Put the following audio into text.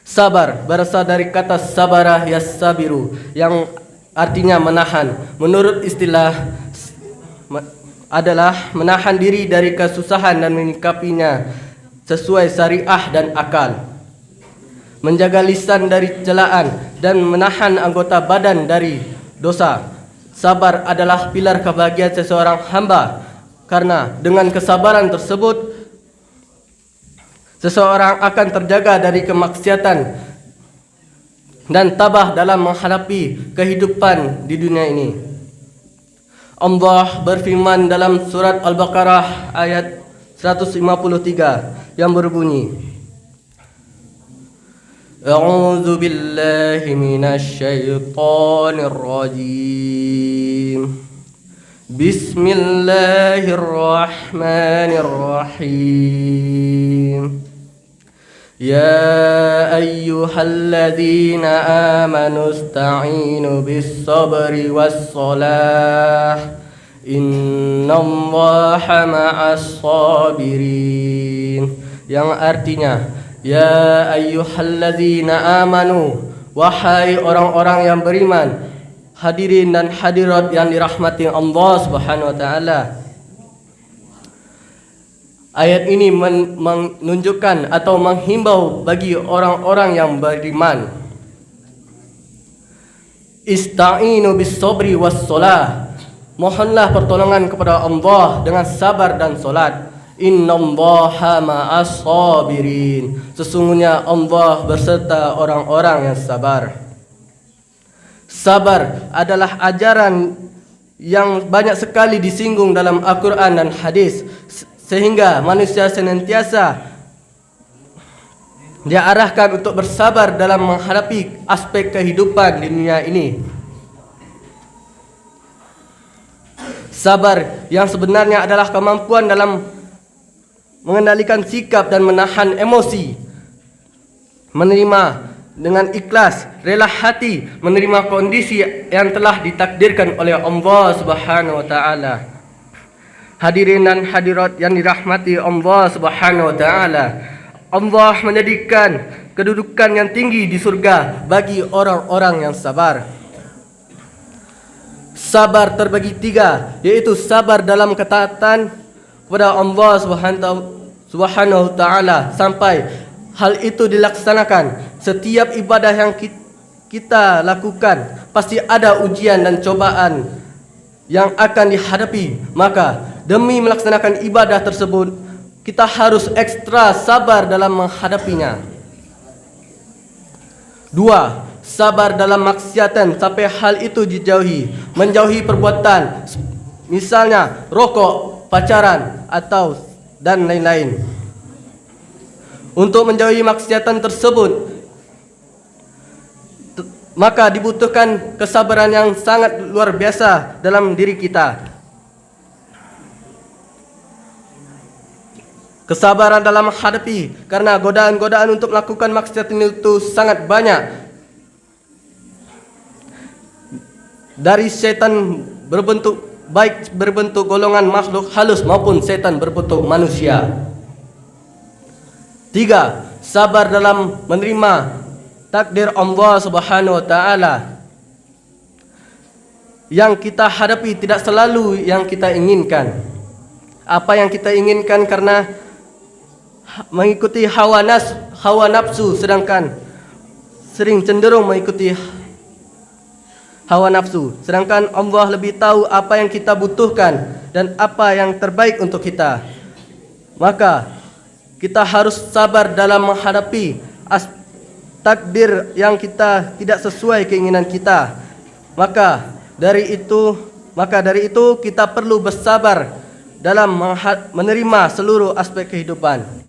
Sabar berasal dari kata sabarah yassabiru yang artinya menahan. Menurut istilah adalah menahan diri dari kesusahan dan menyikapinya sesuai syariah dan akal. Menjaga lisan dari celaan dan menahan anggota badan dari dosa. Sabar adalah pilar kebahagiaan seseorang hamba, karena dengan kesabaran tersebut seseorang akan terjaga dari kemaksiatan dan tabah dalam menghadapi kehidupan di dunia ini. Allah berfirman dalam surat Al-Baqarah ayat 153 yang berbunyi, A'udzu billahi minasy syaithanir rajim. Bismillahirrahmanirrahim. Ya ayyuhalladzina amanu ista'inu bis-sabri was-salah. Innallaha ma'as-sabirin. Yang artinya, ya ayyuhalladzina amanu, wahai orang-orang yang beriman. Hadirin dan hadirat yang dirahmati Allah Subhanahu wa taala. Ayat ini menunjukkan atau menghimbau bagi orang-orang yang beriman. Ista'inu bis-sabri was-shalah. Mohonlah pertolongan kepada Allah dengan sabar dan solat. Innallaha ma'as-sabirin. Sesungguhnya Allah berserta orang-orang yang sabar. Sabar adalah ajaran yang banyak sekali disinggung dalam Al-Quran dan hadis, sehingga manusia senantiasa diarahkan untuk bersabar dalam menghadapi aspek kehidupan di dunia ini. Sabar yang sebenarnya adalah kemampuan dalam mengendalikan sikap dan menahan emosi, menerima dengan ikhlas, rela hati, menerima kondisi yang telah ditakdirkan oleh Allah Subhanahu wa taala. Hadirin dan hadirat yang dirahmati Allah Subhanahu wa taala, Allah menjadikan kedudukan yang tinggi di surga bagi orang-orang yang sabar. Sabar terbagi tiga, yaitu sabar dalam ketaatan kepada Allah Subhanahu wa taala sampai hal itu dilaksanakan. Setiap ibadah yang kita lakukan pasti ada ujian dan cobaan yang akan dihadapi. Maka demi melaksanakan ibadah tersebut, kita harus ekstra sabar dalam menghadapinya. 2. Sabar dalam maksiatan sampai hal itu dijauhi. Menjauhi perbuatan, misalnya rokok, pacaran, atau dan lain-lain. Untuk menjauhi maksiatan tersebut, maka dibutuhkan kesabaran yang sangat luar biasa dalam diri kita. Kesabaran dalam menghadapi, karena godaan-godaan untuk melakukan maksiatan itu sangat banyak. Dari setan berbentuk golongan makhluk halus maupun setan berbentuk manusia. 3. Sabar dalam menerima takdir Allah Subhanahu wa taala. Yang kita hadapi tidak selalu yang kita inginkan. Apa yang kita inginkan karena mengikuti hawa nafsu, sedangkan sering cenderung mengikuti hawa nafsu. Sedangkan Allah lebih tahu apa yang kita butuhkan dan apa yang terbaik untuk kita. Maka kita harus sabar dalam menghadapi takdir yang kita tidak sesuai keinginan kita. Maka dari itu kita perlu bersabar dalam menerima seluruh aspek kehidupan.